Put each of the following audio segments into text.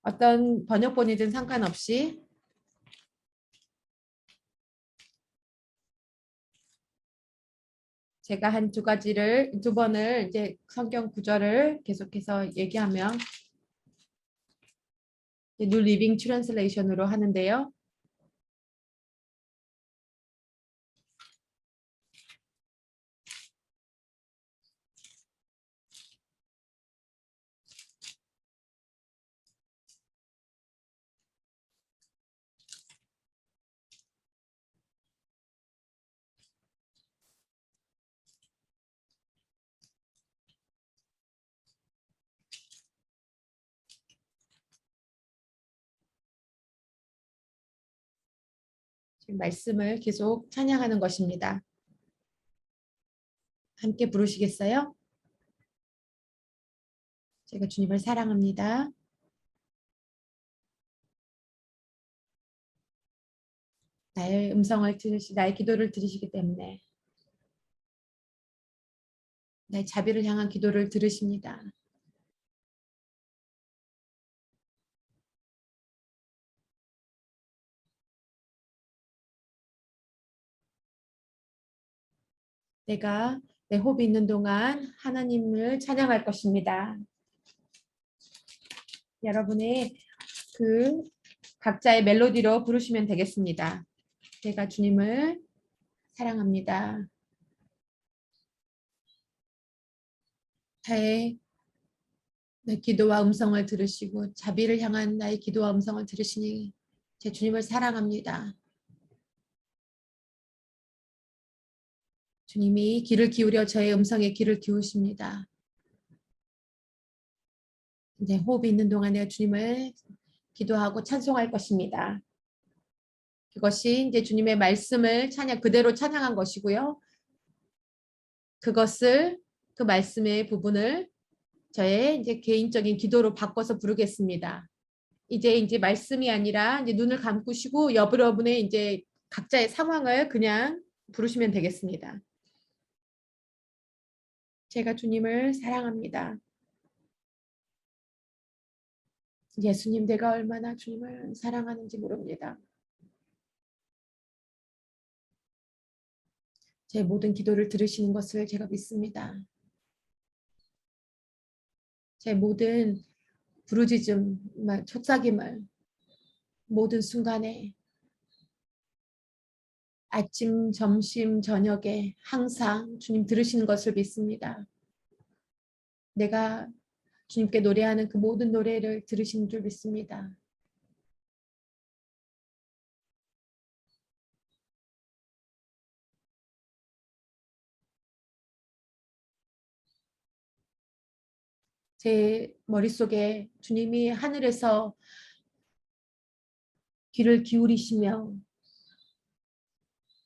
어떤 번역본이든 상관없이 제가 한 두 번을 이제 성경 구절을 계속해서 얘기하면 뉴 리빙 트랜슬레이션으로 하는데요. 지금 말씀을 계속 찬양하는 것입니다. 함께 부르시겠어요? 제가 주님을 사랑합니다. 나의 음성을 나의 기도를 들으시기 때문에 나의 자비를 향한 기도를 들으십니다. 내가 내 호흡이 있는 동안 하나님을 찬양할 것입니다. 여러분의 그 각자의 멜로디로 부르시면 되겠습니다. 제가 주님을 사랑합니다. 나의 기도와 음성을 들으시고 자비를 향한 나의 기도와 음성을 들으시니 제 주님을 사랑합니다. 주님이 귀를 기울여 저의 음성에 귀를 기우십니다. 이제 호흡이 있는 동안에 주님을 기도하고 찬송할 것입니다. 그것이 이제 주님의 말씀을 그대로 찬양한 것이고요. 그 말씀의 부분을 저의 이제 개인적인 기도로 바꿔서 부르겠습니다. 이제 말씀이 아니라 이제 눈을 감고시고 여러분의 이제 각자의 상황을 그냥 부르시면 되겠습니다. 제가 주님을 사랑합니다. 예수님, 내가 얼마나 주님을 사랑하는지 모릅니다. 제 모든 기도를 들으시는 것을 제가 믿습니다. 제 모든 부르짖음, 속삭임을 모든 순간에 아침, 점심, 저녁에 항상 주님 들으시는 것을 믿습니다. 내가 주님께 노래하는 그 모든 노래를 들으시는 줄 믿습니다. 제 머릿속에 주님이 하늘에서 귀를 기울이시며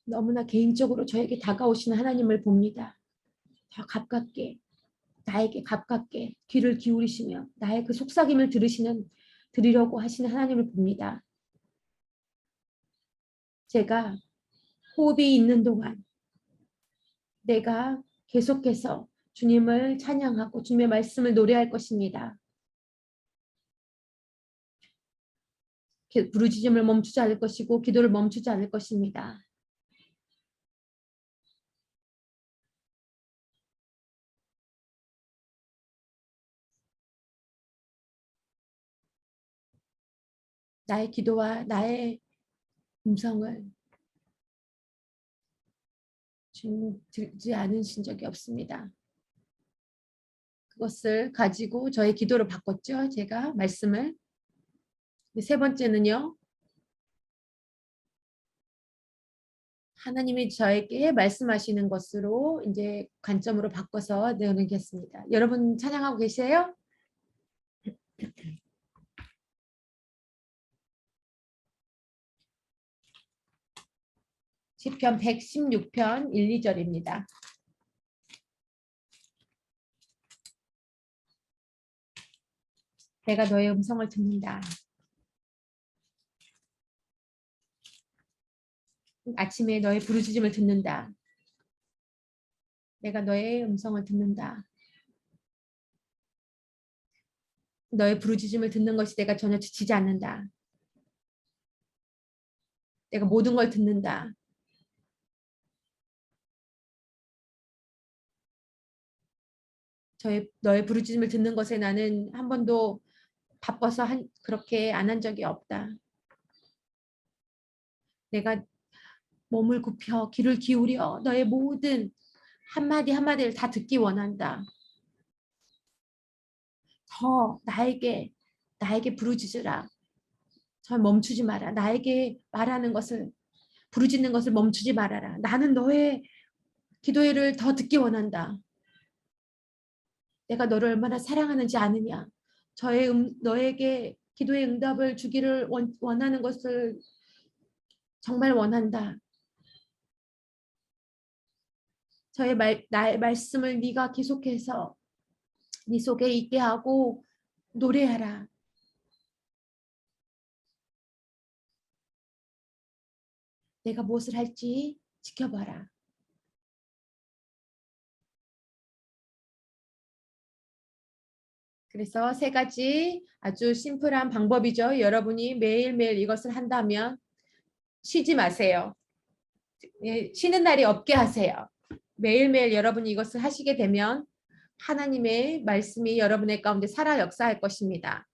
너무나 개인적으로 저에게 다가오시는 하나님을 봅니다. 더 가깝게, 나에게 가깝게 귀를 기울이시며 나의 그 속삭임을 들으려고 하시는 하나님을 봅니다. 제가 호흡이 있는 동안 내가 계속해서 주님을 찬양하고 주님의 말씀을 노래할 것입니다. 부르짖음을 멈추지 않을 것이고 기도를 멈추지 않을 것입니다. 나의 기도와 나의 음성을 주님 들지 않으신 적이 없습니다. 그것을 가지고 저의 기도를 바꿨죠. 제가 말씀을. 세 번째는요. 하나님이 저에게 말씀하시는 것으로 이제 관점으로 바꿔서 내놓겠습니다. 여러분 찬양하고 계세요? 시편 116편 1, 2절입니다. 내가 너의 음성을 듣는다. 아침에 너의 부르짖음을 듣는다. 내가 너의 음성을 듣는다. 너의 부르짖음을 듣는 것이 내가 전혀 지치지 않는다. 내가 모든 걸 듣는다. 너의 부르짖음을 듣는 것에 나는 한 번도 바빠서 그렇게 안 한 적이 없다. 내가 몸을 굽혀 귀를 기울여 너의 모든 한마디 한마디를 다 듣기 원한다. 더 나에게 부르짖으라. 저 멈추지 마라. 나에게 말하는 것을 부르짖는 것을 멈추지 말아라. 나는 너의 기도를 더 듣기 원한다. 내가 너를 얼마나 사랑하는지 아느냐. 너에게 기도의 응답을 주기를 원하는 것을 정말 원한다. 나의 말씀을 네가 계속해서 네 속에 있게 하고 노래하라. 내가 무엇을 할지 지켜봐라. 그래서 세 가지 아주 심플한 방법이죠. 여러분이 매일매일 이것을 한다면 쉬지 마세요. 쉬는 날이 없게 하세요. 매일매일 여러분이 이것을 하시게 되면 하나님의 말씀이 여러분의 가운데 살아 역사할 것입니다.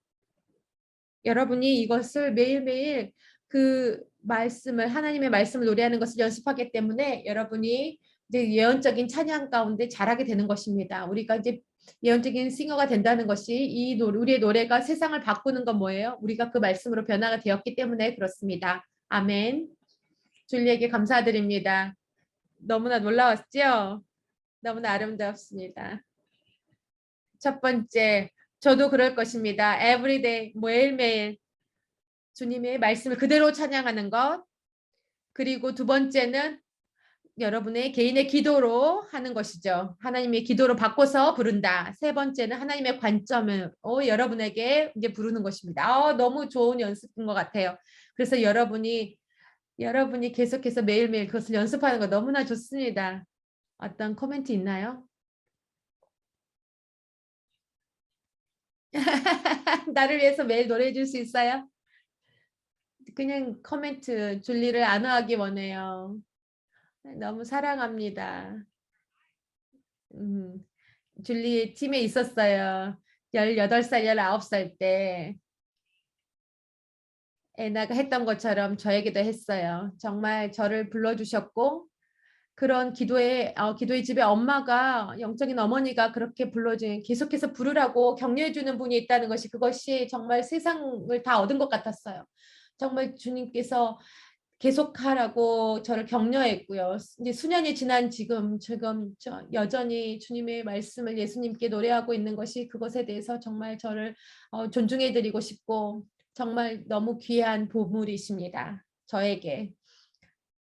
여러분이 이것을 매일매일 하나님의 말씀을 노래하는 것을 연습하기 때문에 여러분이 이제 예언적인 찬양 가운데 자라게 되는 것입니다. 우리가 이제 예언적인 싱어가 된다는 것이 우리의 노래가 세상을 바꾸는 건 뭐예요? 우리가 그 말씀으로 변화가 되었기 때문에 그렇습니다. 아멘. 줄리에게 감사드립니다. 너무나 놀라웠죠? 너무나 아름답습니다. 첫 번째, 저도 그럴 것입니다. Everyday, 매일매일 주님의 말씀을 그대로 찬양하는 것. 그리고 두 번째는 여러분의 개인의 기도로 하는 것이죠. 하나님의 기도로 바꿔서 부른다. 세 번째는 하나님의 관점을 여러분에게 이제 부르는 것입니다. 너무 좋은 연습인 것 같아요. 그래서 여러분이 계속해서 매일매일 그것을 연습하는 거 너무나 좋습니다. 어떤 코멘트 있나요? 나를 위해서 매일 노래해 줄 수 있어요? 그냥 코멘트 줄리를 안아하기 원해요. 너무 사랑합니다. 음, 줄리 팀에 있었어요. 18살, 19살 때 애나가 했던 것처럼 저에게도 했어요. 정말 저를 불러주셨고 그런 기도의 집에 엄마가 영적인 어머니가 그렇게 계속해서 부르라고 격려해주는 분이 있다는 그것이 정말 세상을 다 얻은 것 같았어요. 정말 주님께서 계속하라고 저를 격려했고요. 이제 수년이 지난 지금 여전히 주님의 말씀을 예수님께 노래하고 있는 것이 그것에 대해서 정말 저를 존중해드리고 싶고 정말 너무 귀한 보물이십니다. 저에게.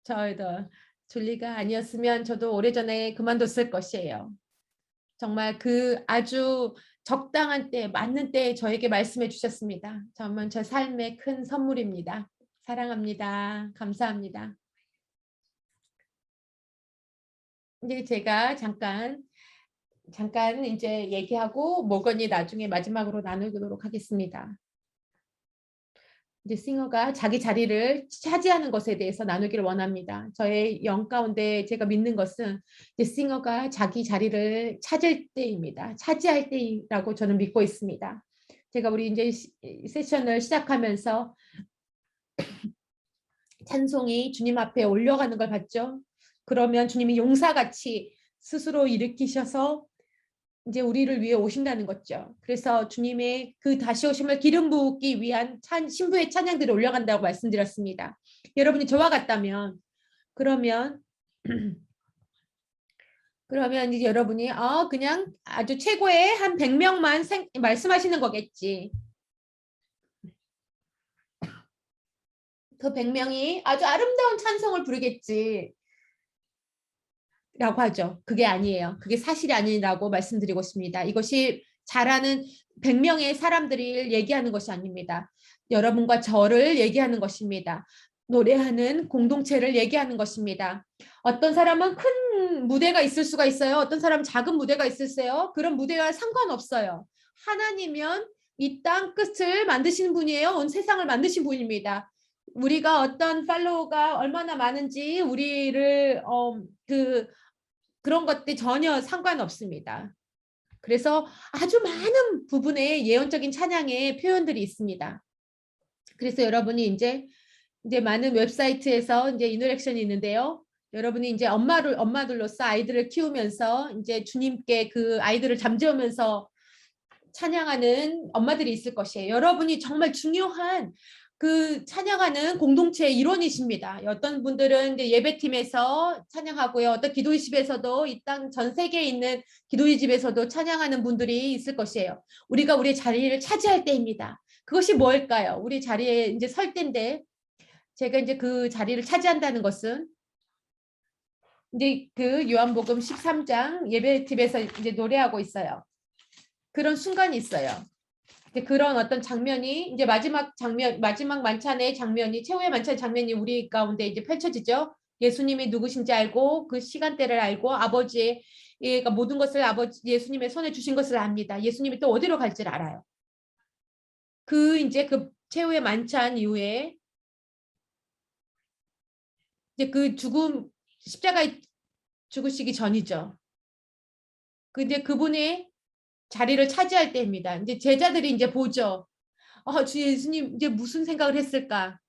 저도 줄리가 아니었으면 저도 오래전에 그만뒀을 것이에요. 정말 아주 적당한 때, 맞는 때에 저에게 말씀해 주셨습니다. 정말 제 삶의 큰 선물입니다. 사랑합니다. 감사합니다. 이제 제가 잠깐 이제 얘기하고 목원이 나중에 마지막으로 나누도록 하겠습니다. 이제 싱어가 자기 자리를 차지하는 것에 대해서 나누기를 원합니다. 저의 영 가운데 제가 믿는 것은 이제 싱어가 자기 자리를 찾을 때입니다. 차지할 때라고 저는 믿고 있습니다. 제가 우리 이제 세션을 시작하면서 찬송이 주님 앞에 올려가는 걸 봤죠. 그러면 주님이 용사같이 스스로 일으키셔서 이제 우리를 위해 오신다는 거죠. 그래서 주님의 그 다시 오심을 기름 부기 위한 신부의 찬양들을 올려간다고 말씀드렸습니다. 여러분이 저와 같다면 그러면 이제 여러분이 그냥 아주 최고의 한 100명만 말씀하시는 거겠지. 그 100명이 아주 아름다운 찬송을 부르겠지. 라고 하죠. 그게 아니에요. 그게 사실이 아니라고 말씀드리고 있습니다. 이것이 잘하는 100명의 사람들이 얘기하는 것이 아닙니다. 여러분과 저를 얘기하는 것입니다. 노래하는 공동체를 얘기하는 것입니다. 어떤 사람은 큰 무대가 있을 수가 있어요. 어떤 사람은 작은 무대가 있으세요. 그런 무대와 상관없어요. 하나님이면 이 땅 끝을 만드시는 분이에요. 온 세상을 만드신 분입니다. 우리가 어떤 팔로워가 얼마나 많은지 우리를 그런 것들 전혀 상관없습니다. 그래서 아주 많은 부분에 예언적인 찬양의 표현들이 있습니다. 그래서 여러분이 이제 많은 웹사이트에서 이제 인터랙션이 있는데요. 여러분이 이제 엄마들로서 아이들을 키우면서 이제 주님께 그 아이들을 잠재우면서 찬양하는 엄마들이 있을 것이에요. 여러분이 정말 중요한 그 찬양하는 공동체의 일원이십니다. 어떤 분들은 이제 예배팀에서 찬양하고요. 어떤 기도의 집에서도 이 땅 전 세계에 있는 기도의 집에서도 찬양하는 분들이 있을 것이에요. 우리가 우리의 자리를 차지할 때입니다. 그것이 뭘까요? 우리 자리에 이제 설 때인데 제가 이제 그 자리를 차지한다는 것은 이제 그 요한복음 13장 예배팀에서 이제 노래하고 있어요. 그런 순간이 있어요. 그런 어떤 장면이 이제 마지막 만찬의 장면이 최후의 만찬 장면이 우리 가운데 이제 펼쳐지죠. 예수님이 누구신지 알고 그 시간대를 알고 아버지의 그러니까 모든 것을 아버지 예수님의 손에 주신 것을 압니다. 예수님이 또 어디로 갈지를 알아요. 그 이제 그 최후의 만찬 이후에 이제 그 십자가에 죽으시기 전이죠. 근데 그분의 자리를 차지할 때입니다. 이제 제자들이 이제 보죠. 주 예수님 이제 무슨 생각을 했을까?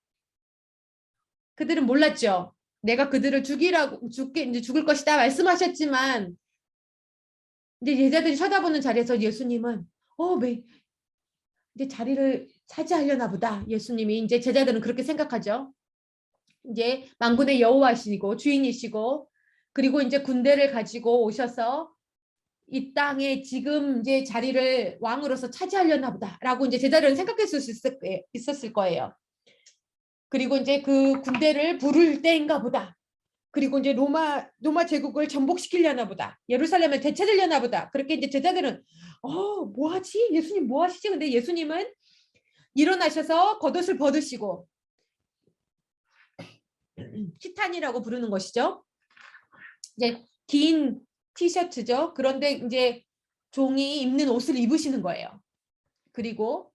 그들은 몰랐죠. 내가 그들을 이제 죽을 것이다 말씀하셨지만 이제 제자들이 쳐다보는 자리에서 예수님은 왜 이제 자리를 차지하려나 보다. 예수님이 이제 제자들은 그렇게 생각하죠. 이제 만군의 여호와시고 주인이시고 그리고 이제 군대를 가지고 오셔서 이 땅에 지금 이제 자리를 왕으로서 차지하려나 보다라고 이제 제자들은 생각했을 수 있었을 거예요. 그리고 이제 그 군대를 부를 때인가 보다. 그리고 이제 로마 제국을 전복시키려나 보다. 예루살렘을 되찾으려나 보다. 그렇게 이제 제자들은 뭐 하지? 예수님 뭐 하시지? 근데 예수님은 일어나셔서 겉옷을 벗으시고 시탄이라고 부르는 것이죠. 이제 긴 티셔츠죠. 그런데 이제 종이 입는 옷을 입으시는 거예요. 그리고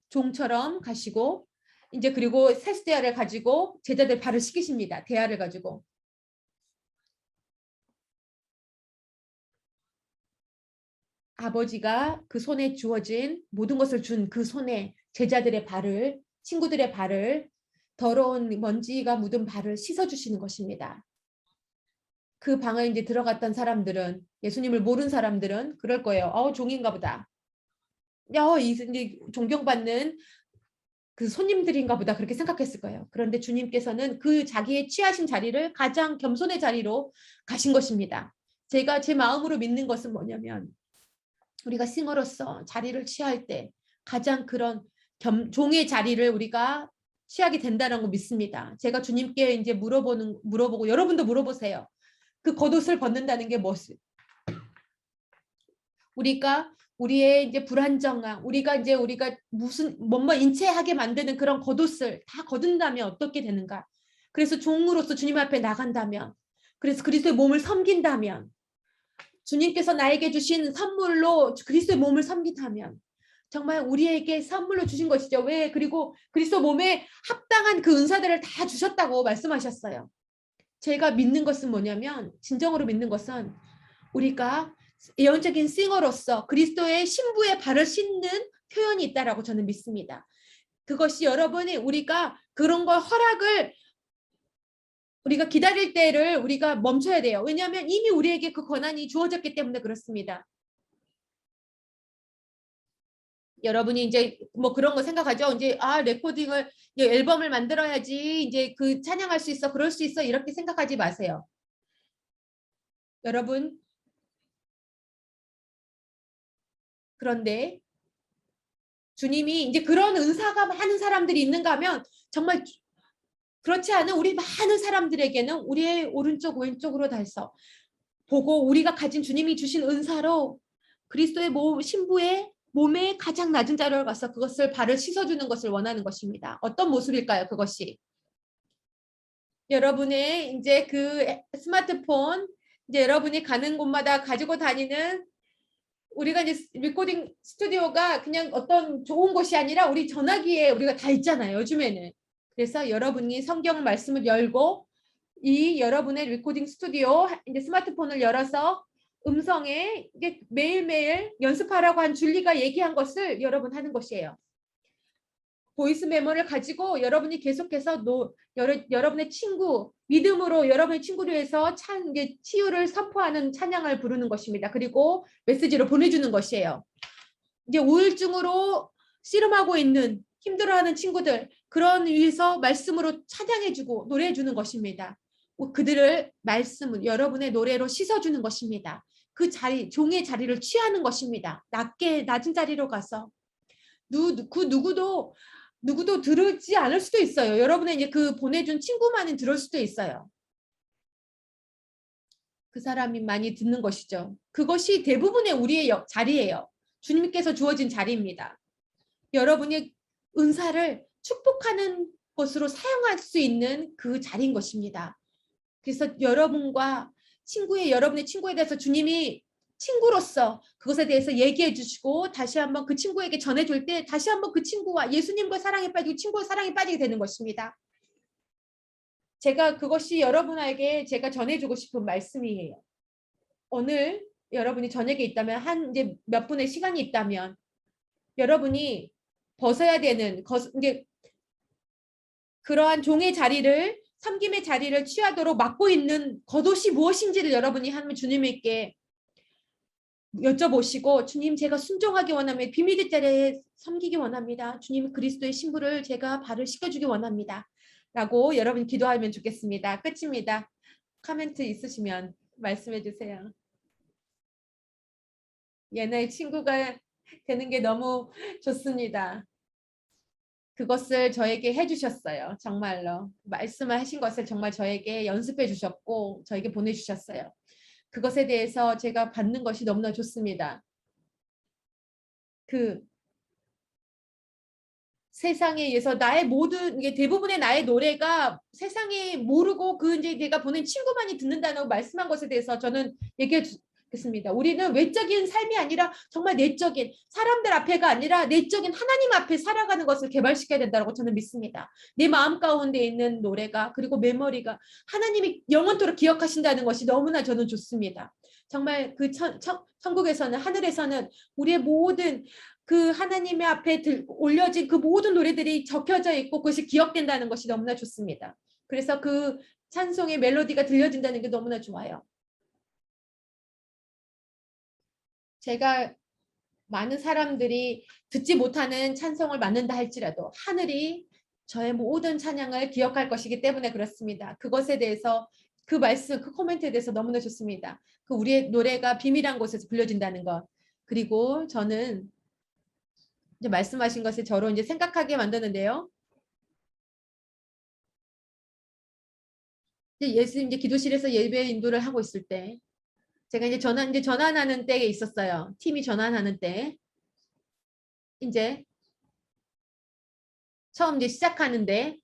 종처럼 가시고 이제 그리고 세수대야를 가지고 제자들 발을 씻기십니다. 대야를 가지고. 아버지가 그 손에 주어진 모든 것을 준 그 손에 제자들의 발을 친구들의 발을 더러운 먼지가 묻은 발을 씻어주시는 것입니다. 그 방에 이제 들어갔던 사람들은 예수님을 모르는 사람들은 그럴 거예요. 종인가 보다. 이제 존경받는 그 손님들인가 보다 그렇게 생각했을 거예요. 그런데 주님께서는 그 자기의 취하신 자리를 가장 겸손의 자리로 가신 것입니다. 제가 제 마음으로 믿는 것은 뭐냐면 우리가 싱어로서 자리를 취할 때 가장 그런 종의 자리를 우리가 취하게 된다는 거 믿습니다. 제가 주님께 이제 물어보고 여러분도 물어보세요. 그 겉옷을 벗는다는 게 무엇이? 우리가 우리의 이제 불안정함, 우리가 무슨 뭔가 인체하게 만드는 그런 겉옷을 다 거둔다면 어떻게 되는가? 그래서 종으로서 주님 앞에 나간다면, 그래서 그리스도의 몸을 섬긴다면, 주님께서 나에게 주신 선물로 그리스도의 몸을 섬긴다면 정말 우리에게 선물로 주신 것이죠. 왜? 그리고 그리스도 몸에 합당한 그 은사들을 다 주셨다고 말씀하셨어요. 제가 믿는 것은 뭐냐면 진정으로 믿는 것은 우리가 예언적인 싱어로서 그리스도의 신부의 발을 씻는 표현이 있다라고 저는 믿습니다. 그것이 여러분이 우리가 그런 걸 허락을 우리가 기다릴 때를 우리가 멈춰야 돼요. 왜냐하면 이미 우리에게 그 권한이 주어졌기 때문에 그렇습니다. 여러분이 이제 뭐 그런 거 생각하죠. 이제 레코딩을 이제 앨범을 만들어야지 이제 그 찬양할 수 있어, 그럴 수 있어 이렇게 생각하지 마세요. 여러분 그런데 주님이 이제 그런 은사가 많은 사람들이 있는가 하면 정말 그렇지 않은 우리 많은 사람들에게는 우리의 오른쪽 왼쪽으로 달서 보고 우리가 가진 주님이 주신 은사로 그리스도의 신부의 몸에 가장 낮은 자리를 가서 그것을 발을 씻어주는 것을 원하는 것입니다. 어떤 모습일까요? 그것이 여러분의 이제 그 스마트폰 이제 여러분이 가는 곳마다 가지고 다니는 우리가 이제 리코딩 스튜디오가 그냥 어떤 좋은 곳이 아니라 우리 전화기에 우리가 다 있잖아요. 요즘에는. 그래서 여러분이 성경 말씀을 열고 이 여러분의 리코딩 스튜디오 이제 스마트폰을 열어서 음성에 이게 매일매일 연습하라고 한 줄리가 얘기한 것을 여러분 하는 것이에요. 보이스 메모를 가지고 여러분이 계속해서 여러분의 친구, 믿음으로 여러분의 친구를 위해서 이제 치유를 선포하는 찬양을 부르는 것입니다. 그리고 메시지로 보내주는 것이에요. 이제 우울증으로 씨름하고 있는 힘들어하는 친구들 그런 위해서 말씀으로 찬양해주고 노래해주는 것입니다. 그들을 말씀을 여러분의 노래로 씻어주는 것입니다. 그 자리, 종의 자리를 취하는 것입니다. 낮은 자리로 가서 그 누구도 들지 않을 수도 있어요. 여러분의 이제 그 보내준 친구만은 들을 수도 있어요. 그 사람이 많이 듣는 것이죠. 그것이 대부분의 우리의 자리예요. 주님께서 주어진 자리입니다. 여러분이 은사를 축복하는 것으로 사용할 수 있는 그 자리인 것입니다. 그래서 여러분의 친구에 대해서 주님이 친구로서 그것에 대해서 얘기해 주시고 다시 한번 그 친구에게 전해줄 때 다시 한번 그 친구와 예수님과 사랑에 빠지고 친구와 사랑에 빠지게 되는 것입니다. 제가 그것이 여러분에게 제가 전해주고 싶은 말씀이에요. 오늘 여러분이 저녁에 있다면 이제 몇 분의 시간이 있다면 여러분이 벗어야 되는 이제 그러한 종의 자리를 섬김의 자리를 취하도록 막고 있는 겉옷이 무엇인지를 여러분이 하면 주님께 여쭤보시고 주님 제가 순종하기 원하며 비밀의 자리에 섬기기 원합니다. 주님 그리스도의 신부를 제가 발을 씻겨주기 원합니다. 라고 여러분 기도하면 좋겠습니다. 끝입니다. 코멘트 있으시면 말씀해 주세요. 옛날 친구가 되는 게 너무 좋습니다. 그것을 저에게 해주셨어요. 정말로. 말씀을 하신 것을 정말 저에게 연습해 주셨고 저에게 보내주셨어요. 그것에 대해서 제가 받는 것이 너무나 좋습니다. 그 세상에 의해서 나의 모든 이게 대부분의 나의 노래가 세상에 모르고 그 이제 내가 보낸 친구만이 듣는다고 말씀한 것에 대해서 저는 얘기해 주겠습니다. 우리는 외적인 삶이 아니라 정말 내적인 사람들 앞에가 아니라 내적인 하나님 앞에 살아가는 것을 개발시켜야 된다고 저는 믿습니다. 내 마음 가운데 있는 노래가 그리고 메모리가 하나님이 영원토록 기억하신다는 것이 너무나 저는 좋습니다. 정말 그 천국에서는 하늘에서는 우리의 모든 그 하나님의 앞에 올려진 그 모든 노래들이 적혀져 있고 그것이 기억된다는 것이 너무나 좋습니다. 그래서 그 찬송의 멜로디가 들려진다는 게 너무나 좋아요. 제가 많은 사람들이 듣지 못하는 찬송을 맡는다 할지라도 하늘이 저의 모든 찬양을 기억할 것이기 때문에 그렇습니다. 그것에 대해서 그 말씀, 그 코멘트에 대해서 너무나 좋습니다. 그 우리의 노래가 비밀한 곳에서 불려진다는 것. 그리고 저는 이제 말씀하신 것을 저로 이제 생각하게 만드는데요. 이제 기도실에서 예배 인도를 하고 있을 때 제가 이제 전환하는 때에 있었어요. 팀이 전환하는 때 이제 처음 이제 시작하는데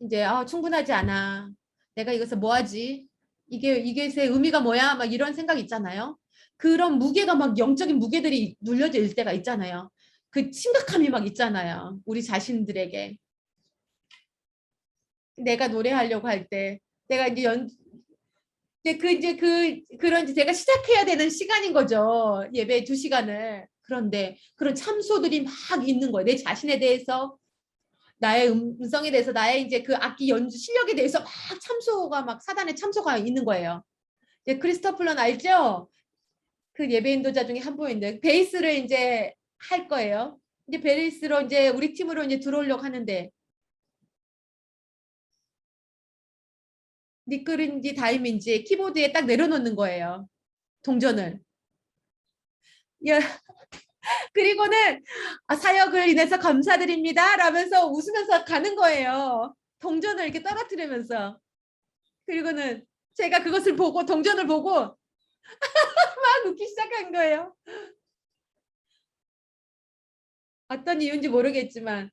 이제 충분하지 않아. 내가 이것을 뭐 하지? 이게 제 의미가 뭐야? 막 이런 생각 있잖아요. 그런 무게가 막 영적인 무게들이 눌려질 때가 있잖아요. 그 심각함이 막 있잖아요. 우리 자신들에게. 내가 노래하려고 할 때 내가 그런 제가 시작해야 되는 시간인 거죠. 예배 2시간을. 그런데 그런 참소들이 막 있는 거예요. 내 자신에 대해서 나의 음성에 대해서 나의 이제 그 악기 연주 실력에 대해서 막 참소가 막 사단의 참소가 있는 거예요. 이제 크리스토플런 알죠? 그 예배 인도자 중에 한 분인데 베이스를 이제 할 거예요. 이제 베이스로 이제 우리 팀으로 이제 들어오려고 하는데 니끌인지 다임인지 키보드에 딱 내려놓는 거예요. 동전을. 야, 그리고는 사역을 인해서 감사드립니다. 라면서 웃으면서 가는 거예요. 동전을 이렇게 떨어뜨리면서. 그리고는 제가 그것을 보고 동전을 보고 막 웃기 시작한 거예요. 어떤 이유인지 모르겠지만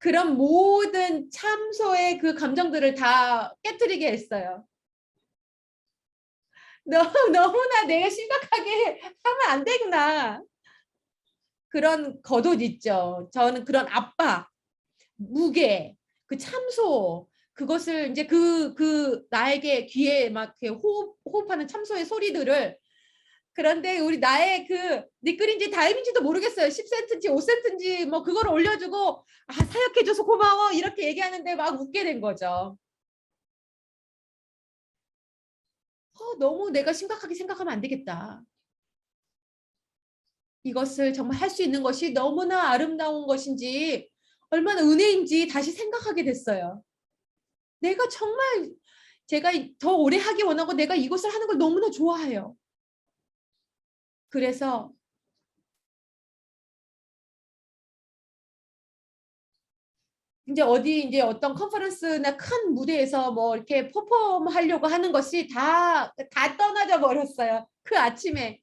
그런 모든 참소의 그 감정들을 다 깨트리게 했어요. 너무나 내가 심각하게 하면 안 되구나. 그런 겉옷 있죠. 저는 그런 압박, 무게, 그 참소, 그것을 이제 나에게 귀에 막 이렇게 호흡하는 참소의 소리들을, 그런데 우리 나의 그 니끌인지 다임인지도 모르겠어요. 10센트인지 5센트인지 뭐 그걸 올려주고 아 사역해줘서 고마워 이렇게 얘기하는데 막 웃게 된 거죠. 너무 내가 심각하게 생각하면 안 되겠다. 이것을 정말 할 수 있는 것이 너무나 아름다운 것인지 얼마나 은혜인지 다시 생각하게 됐어요. 내가 정말 제가 더 오래 하기 원하고 내가 이것을 하는 걸 너무나 좋아해요. 그래서 이제 어디 이제 어떤 컨퍼런스나 큰 무대에서 뭐 이렇게 퍼포먼 하려고 하는 것이 다 떠나져 버렸어요. 그 아침에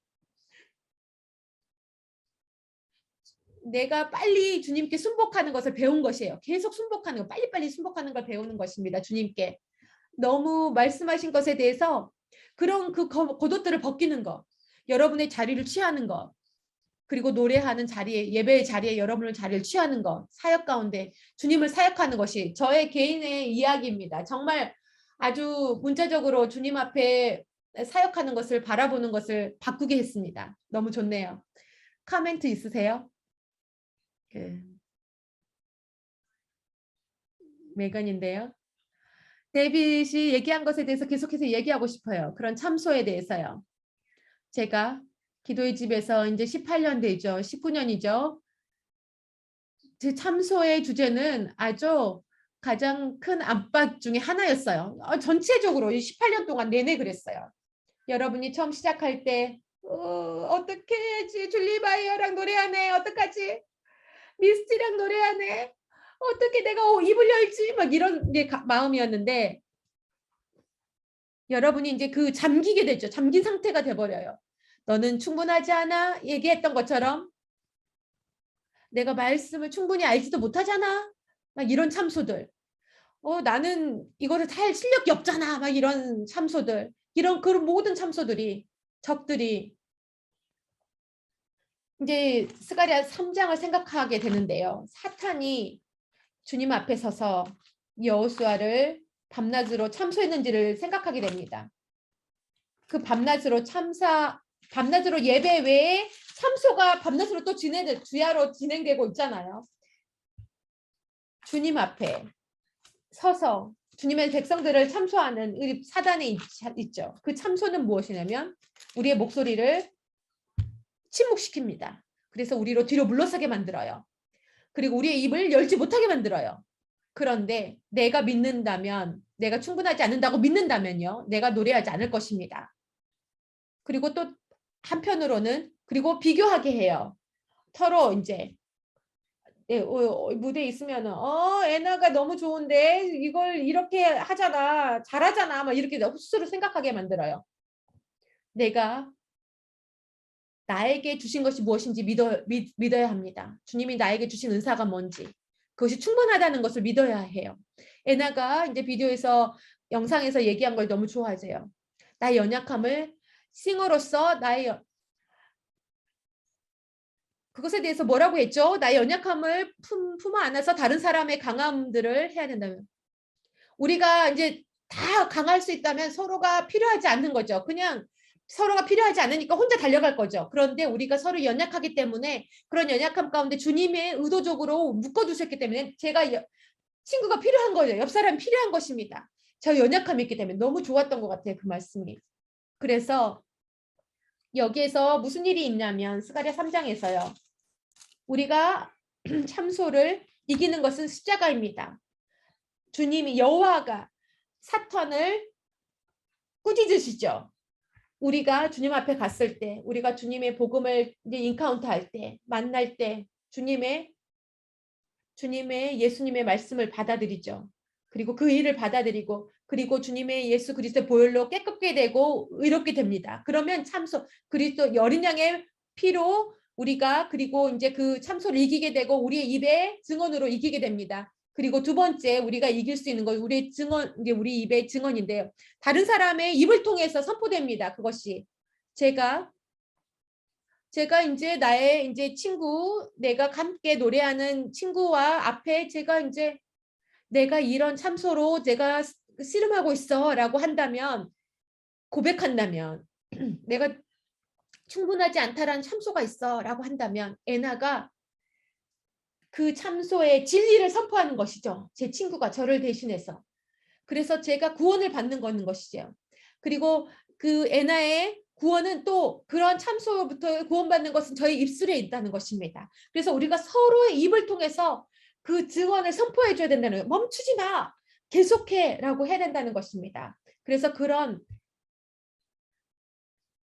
내가 빨리 주님께 순복하는 것을 배운 것이에요. 계속 순복하는 거, 빨리빨리 순복하는 걸 배우는 것입니다. 주님께. 너무 말씀하신 것에 대해서 그런 그 겉옷들을 벗기는 거, 여러분의 자리를 취하는 거, 그리고 노래하는 자리에 예배의 자리에 여러분의 자리를 취하는 것, 사역 가운데 주님을 사역하는 것이 저의 개인의 이야기입니다. 정말 아주 문자적으로 주님 앞에 사역하는 것을 바라보는 것을 바꾸게 했습니다. 너무 좋네요. 코멘트 있으세요? 그 메간인데요. 데이빗이 얘기한 것에 대해서 계속해서 얘기하고 싶어요. 그런 참소에 대해서요. 제가 기도의 집에서 이제 18년 되죠. 19년이죠. 제 참소의 주제는 아주 가장 큰 압박 중에 하나였어요. 전체적으로 18년 동안 내내 그랬어요. 여러분이 처음 시작할 때 어떻게 해야지? 줄리바이어랑 노래하네. 어떡하지? 미스티랑 노래하네. 어떻게 내가 입을 열지? 막 이런 게 마음이었는데 여러분이 이제 그 잠기게 되죠. 잠긴 상태가 돼버려요. 너는 충분하지 않아? 얘기했던 것처럼 내가 말씀을 충분히 알지도 못하잖아. 막 이런 참소들. 나는 이거를 할 실력이 없잖아. 막 이런 참소들. 이런 그런 모든 참소들이 적들이 이제 스가랴 3장을 생각하게 되는데요. 사탄이 주님 앞에 서서 여호수아를 밤낮으로 참소했는지를 생각하게 됩니다. 그 밤낮으로 예배 외에 참소가 밤낮으로 또 주야로 진행되고 있잖아요. 주님 앞에 서서 주님의 백성들을 참소하는 사단에 있죠. 그 참소는 무엇이냐면 우리의 목소리를 침묵시킵니다. 그래서 우리로 뒤로 물러서게 만들어요. 그리고 우리의 입을 열지 못하게 만들어요. 그런데 내가 믿는다면, 내가 충분하지 않는다고 믿는다면요. 내가 노래하지 않을 것입니다. 그리고 또 한편으로는 그리고 비교하게 해요. 서로 이제 무대에 있으면은 애나가 너무 좋은데 이걸 이렇게 하잖아. 잘하잖아. 막 이렇게 스스로 생각하게 만들어요. 내가 나에게 주신 것이 무엇인지 믿어야 합니다. 주님이 나에게 주신 은사가 뭔지 그것이 충분하다는 것을 믿어야 해요. 애나가 이제 비디오에서 영상에서 얘기한 걸 너무 좋아하세요. 나의 연약함을 싱어로서 그것에 대해서 뭐라고 했죠? 나의 연약함을 품어 안아서 다른 사람의 강함들을 해야 된다면 우리가 이제 다 강할 수 있다면 서로가 필요하지 않는 거죠. 그냥 서로가 필요하지 않으니까 혼자 달려갈 거죠. 그런데 우리가 서로 연약하기 때문에 그런 연약함 가운데 주님의 의도적으로 묶어두셨기 때문에 친구가 필요한 거죠. 옆 사람이 필요한 것입니다. 저 연약함이 있기 때문에 너무 좋았던 것 같아요. 그 말씀이. 그래서 여기에서 무슨 일이 있냐면 스가랴 3장에서요. 우리가 참소를 이기는 것은 십자가입니다. 주님이 여호와가 사탄을 꾸짖으시죠. 우리가 주님 앞에 갔을 때, 우리가 주님의 복음을 이제 인카운트할 때, 만날 때 주님의 예수님의 말씀을 받아들이죠. 그리고 그 일을 받아들이고 그리고 주님의 예수 그리스도의 보혈로 깨끗게 되고 의롭게 됩니다. 그러면 참소 그리스도 어린 양의 피로 우리가 그리고 이제 그 참소를 이기게 되고 우리의 입의 증언으로 이기게 됩니다. 그리고 두 번째 우리가 이길 수 있는 건 우리의 증언, 이게 우리 입의 증언인데요. 다른 사람의 입을 통해서 선포됩니다. 그것이 제가 이제 나의 이제 친구, 내가 함께 노래하는 친구와 앞에 제가 이제 내가 이런 참소로 내가 씨름하고 있어라고 한다면, 고백한다면 내가 충분하지 않다라는 참소가 있어라고 한다면 애나가 그 참소의 진리를 선포하는 것이죠. 제 친구가 저를 대신해서. 그래서 제가 구원을 받는 거는 것이죠. 그리고 그 애나의 구원은 또 그런 참소로부터 구원받는 것은 저희 입술에 있다는 것입니다. 그래서 우리가 서로의 입을 통해서 그 증언을 선포해 줘야 된다는 거예요. 멈추지 마. 계속해 라고 해야 된다는 것입니다. 그래서 그런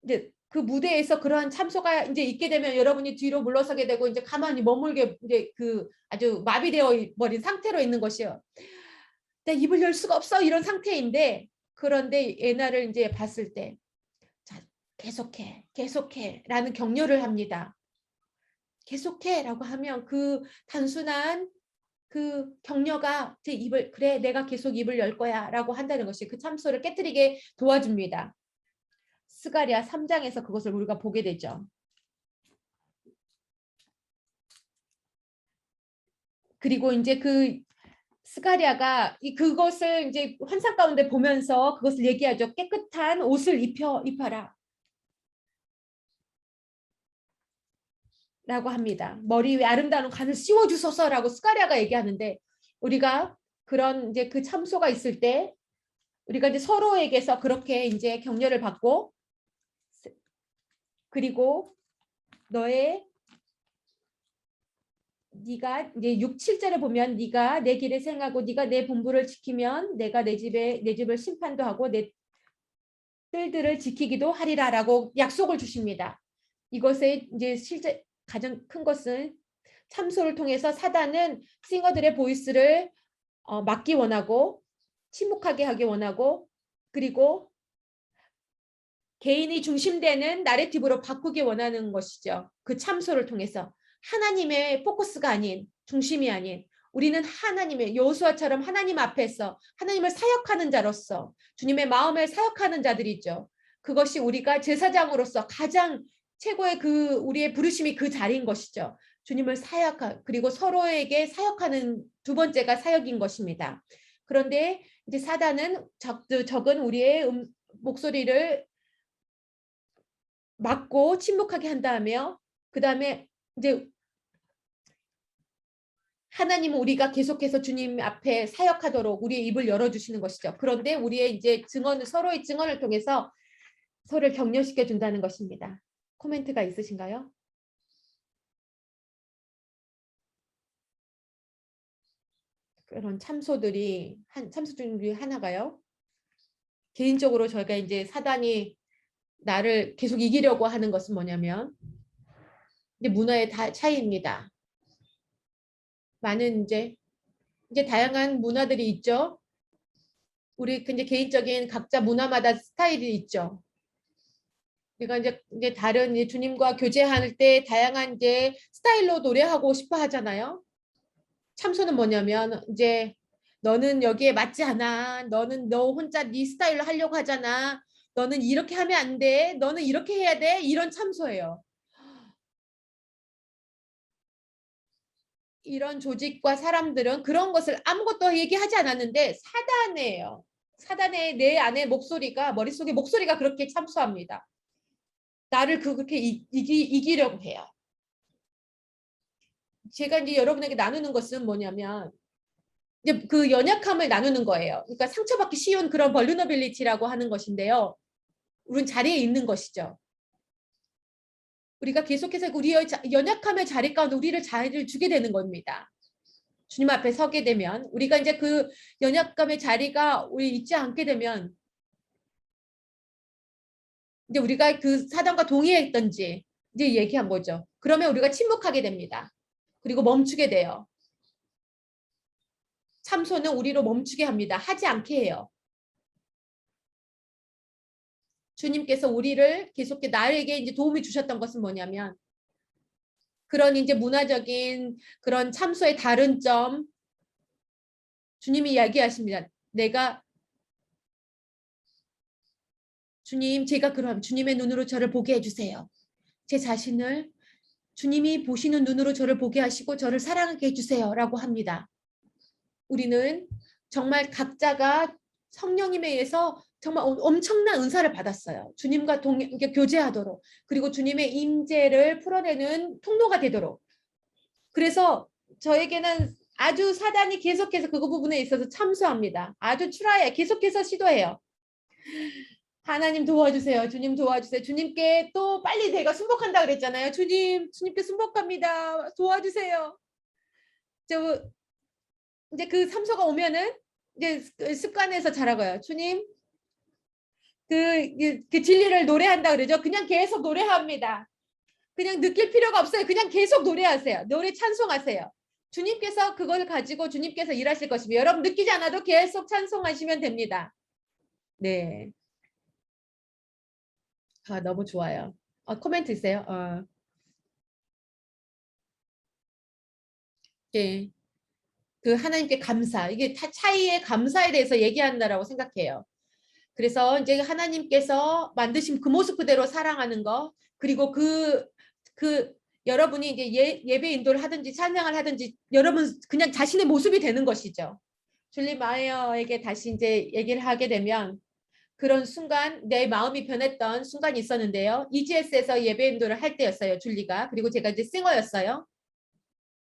이제 그 무대에서 그러한 참소가 이제 있게 되면 여러분이 뒤로 물러서게 되고 이제 가만히 머물게 이제 그 아주 마비되어 버린 상태로 있는 것이요. 내 입을 열 수가 없어 이런 상태인데, 그런데 애나를 이제 봤을 때 자, 계속해 계속해라는 격려를 합니다. 계속해라고 하면 그 단순한 그 격려가 제 입을 그래 내가 계속 입을 열 거야라고 한다는 것이 그 참소를 깨뜨리게 도와줍니다. 스가랴 3장에서 그것을 우리가 보게 되죠. 그리고 이제 그 스가랴가 그것을 이제 환상 가운데 보면서 그것을 얘기하죠. 깨끗한 옷을 입어라 라고 합니다. 머리 위에 아름다운 관을 씌워주소서라고 스가랴가 얘기하는데, 우리가 그런 이제 그 참소가 있을 때 우리가 이제 서로에게서 그렇게 이제 격려를 받고, 그리고 네가 이제 6, 7절에 보면 네가 내 길을 행하고 네가 내 분부를 지키면 내가 내 집을 심판도 하고 내 뜰들을 지키기도 하리라라고 약속을 주십니다. 이것의 이제 실제 가장 큰 것은 참소를 통해서 사단은 싱어들의 보이스를 막기 원하고 침묵하게 하기 원하고, 그리고 개인이 중심되는 나래티브로 바꾸기 원하는 것이죠. 그 참소를 통해서 하나님의 포커스가 아닌, 중심이 아닌, 우리는 하나님의 여호수아처럼 하나님 앞에서 하나님을 사역하는 자로서 주님의 마음을 사역하는 자들이죠. 그것이 우리가 제사장으로서 가장 최고의 그 우리의 부르심이 그 자리인 것이죠. 주님을 사역하, 그리고 서로에게 사역하는 두 번째가 사역인 것입니다. 그런데 이제 사단은 적은 우리의 목소리를 막고 침묵하게 한다며, 그 다음에 이제 하나님은 우리가 계속해서 주님 앞에 사역하도록 우리의 입을 열어주시는 것이죠. 그런데 우리의 이제 서로의 증언을 통해서 서로를 격려시켜 준다는 것입니다. 코멘트가 있으신가요? 그런 참소 중에 하나가요. 개인적으로 저희가 이제 사단이 나를 계속 이기려고 하는 것은 뭐냐면 이제 문화의 차이입니다. 많은 이제 다양한 문화들이 있죠. 우리 이제 개인적인 각자 문화마다 스타일이 있죠. 우리가 이제 다른 이제 주님과 교제할 때 다양한 이제 스타일로 노래하고 싶어 하잖아요. 참소는 뭐냐면 이제 너는 여기에 맞지 않아. 너는 너 혼자 네 스타일로 하려고 하잖아. 너는 이렇게 하면 안 돼. 너는 이렇게 해야 돼. 이런 참소예요. 이런 조직과 사람들은 그런 것을 아무것도 얘기하지 않았는데 사단이에요. 사단의 내 안에 목소리가, 머릿속에 목소리가 그렇게 참소합니다. 나를 그렇게 이기려고 해요. 제가 이제 여러분에게 나누는 것은 뭐냐면 이제 그 연약함을 나누는 거예요. 그러니까 상처받기 쉬운 그런 벌르너빌리티라고 하는 것인데요. 우리는 자리에 있는 것이죠. 우리가 계속해서 우리의 연약함의 자리 가운데 우리를 자리를 주게 되는 겁니다. 주님 앞에 서게 되면 우리가 이제 그 연약감의 자리가 우리 있지 않게 되면 이제 우리가 그 사단과 동의했던지 이제 얘기한 거죠. 그러면 우리가 침묵하게 됩니다. 그리고 멈추게 돼요. 참소는 우리로 멈추게 합니다. 하지 않게 해요. 주님께서 우리를 계속해 나에게 이제 도움이 주셨던 것은 뭐냐면 그런 이제 문화적인 그런 참소의 다른 점, 주님이 이야기하십니다. 주님, 제가 그럼 주님의 눈으로 저를 보게 해주세요. 제 자신을 주님이 보시는 눈으로 저를 보게 하시고 저를 사랑하게 해주세요. 라고 합니다. 우리는 정말 각자가 성령님에 의해서 정말 엄청난 은사를 받았어요. 주님과 교제하도록, 그리고 주님의 임재를 풀어내는 통로가 되도록. 그래서 저에게는 아주 사단이 계속해서 그 부분에 있어서 참수합니다. 아주 계속해서 시도해요. 하나님 도와주세요. 주님 도와주세요. 주님께 또 빨리 내가 순복한다 그랬잖아요. 주님께 순복합니다. 도와주세요. 이제 그 참소가 오면은 이제 습관에서 자라고요. 주님, 그 진리를 노래한다 그러죠. 그냥 계속 노래합니다. 그냥 느낄 필요가 없어요. 그냥 계속 노래하세요. 노래 찬송하세요. 주님께서 그걸 가지고 주님께서 일하실 것이며 여러분 느끼지 않아도 계속 찬송하시면 됩니다. 네. 너무 좋아요. 코멘트 있어요. 예. 그 하나님께 감사. 이게 차이의 감사에 대해서 얘기한다라고 생각해요. 그래서 이제 하나님께서 만드신 그 모습 그대로 사랑하는 거, 그리고 여러분이 이제 예배 인도를 하든지 찬양을 하든지 여러분 그냥 자신의 모습이 되는 것이죠. 줄리 마이어에게 다시 이제 얘기를 하게 되면 그런 순간 내 마음이 변했던 순간이 있었는데요. EGS에서 예배 인도를 할 때였어요. 줄리가. 그리고 제가 이제 싱어였어요.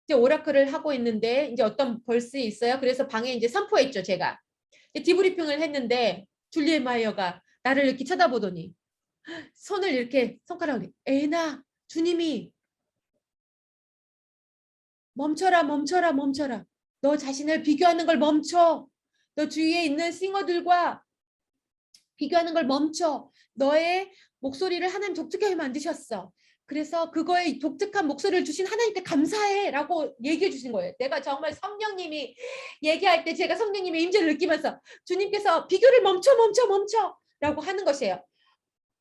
이제 오라클을 하고 있는데 이제 어떤 벌스에 있어요. 그래서 방에 이제 선포했죠. 제가. 디브리핑을 했는데 줄리 마이어가 나를 이렇게 쳐다보더니 손을 이렇게 손가락으로 애나 주님이 멈춰라 멈춰라 멈춰라. 너 자신을 비교하는 걸 멈춰. 너 주위에 있는 싱어들과 비교하는 걸 멈춰. 너의 목소리를 하나님 독특하게 만드셨어. 그래서 그거에 독특한 목소리를 주신 하나님께 감사해 라고 얘기해 주신 거예요. 내가 정말 성령님이 얘기할 때 제가 성령님의 임재를 느끼면서 주님께서 비교를 멈춰 라고 하는 것이에요.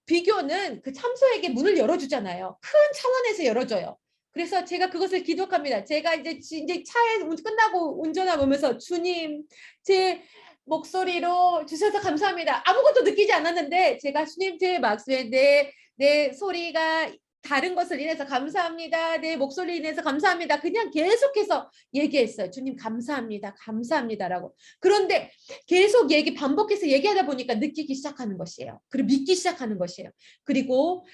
비교는 그 참소에게 문을 열어주잖아요. 큰 차원에서 열어줘요. 그래서 제가 그것을 기독합니다. 제가 이제 차에 끝나고 운전하면서 주님 제 목소리로 주셔서 감사합니다. 아무것도 느끼지 않았는데 제가 주님 제 목소리에 내 소리가 다른 것을 인해서 감사합니다. 내 목소리를 인해서 감사합니다. 그냥 계속해서 얘기했어요. 주님 감사합니다. 감사합니다라고. 그런데 계속 반복해서 얘기하다 보니까 느끼기 시작하는 것이에요. 그리고 믿기 시작하는 것이에요. 그리고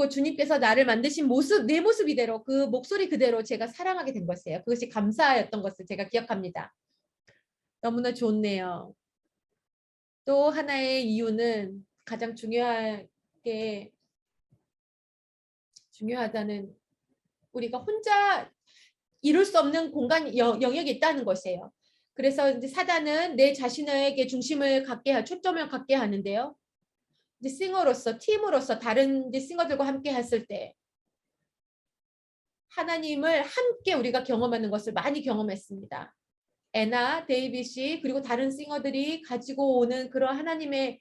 주님께서 나를 만드신 모습, 내 모습 이대로 그 목소리 그대로 제가 사랑하게 된 것이에요. 그것이 감사였던 것을 제가 기억합니다. 너무나 좋네요. 또 하나의 이유는 가장 중요하다는 우리가 혼자 이룰 수 없는 영역이 있다는 것이에요. 그래서 이제 사단은 내 자신에게 중심을 초점을 갖게 하는데요. 이제 싱어로서 팀으로서 다른 이제 싱어들과 함께 했을 때 하나님을 함께 우리가 경험하는 것을 많이 경험했습니다. 애나 데이빗이 그리고 다른 싱어들이 가지고 오는 그런 하나님의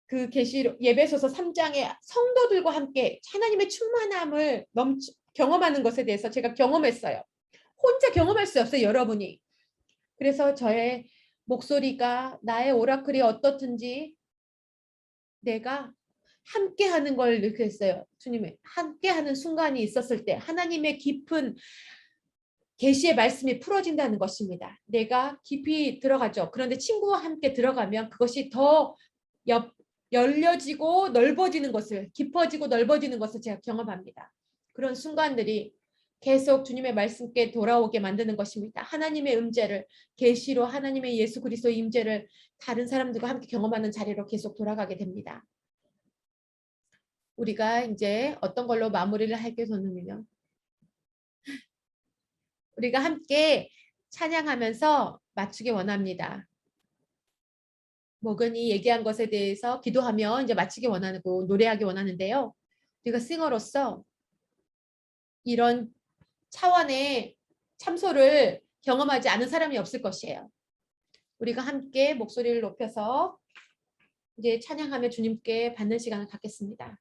그 예배소서 3장의 성도들과 함께 하나님의 충만함을 경험하는 것에 대해서 제가 경험했어요. 혼자 경험할 수 없어요, 여러분이. 그래서 저의 목소리가 나의 오라클이 어떻든지 내가 함께하는 걸 느꼈어요. 주님의 함께하는 순간이 있었을 때 하나님의 깊은 계시의 말씀이 풀어진다는 것입니다. 내가 깊이 들어가죠. 그런데 친구와 함께 들어가면 그것이 더 열려지고 넓어지는 것을 깊어지고 넓어지는 것을 제가 경험합니다. 그런 순간들이 계속 주님의 말씀께 돌아오게 만드는 것입니다. 하나님의 임재를 계시로 하나님의 예수 그리스도의 임재를 다른 사람들과 함께 경험하는 자리로 계속 돌아가게 됩니다. 우리가 이제 어떤 걸로 마무리를 할게 되냐면요. 우리가 함께 찬양하면서 맞추기 원합니다. 목은이 얘기한 것에 대해서 기도하며 이제 마치기 원하고 노래하기 원하는데요. 우리가 싱어로서 이런 차원의 참소를 경험하지 않은 사람이 없을 것이에요. 우리가 함께 목소리를 높여서 이제 찬양하며 주님께 받는 시간을 갖겠습니다.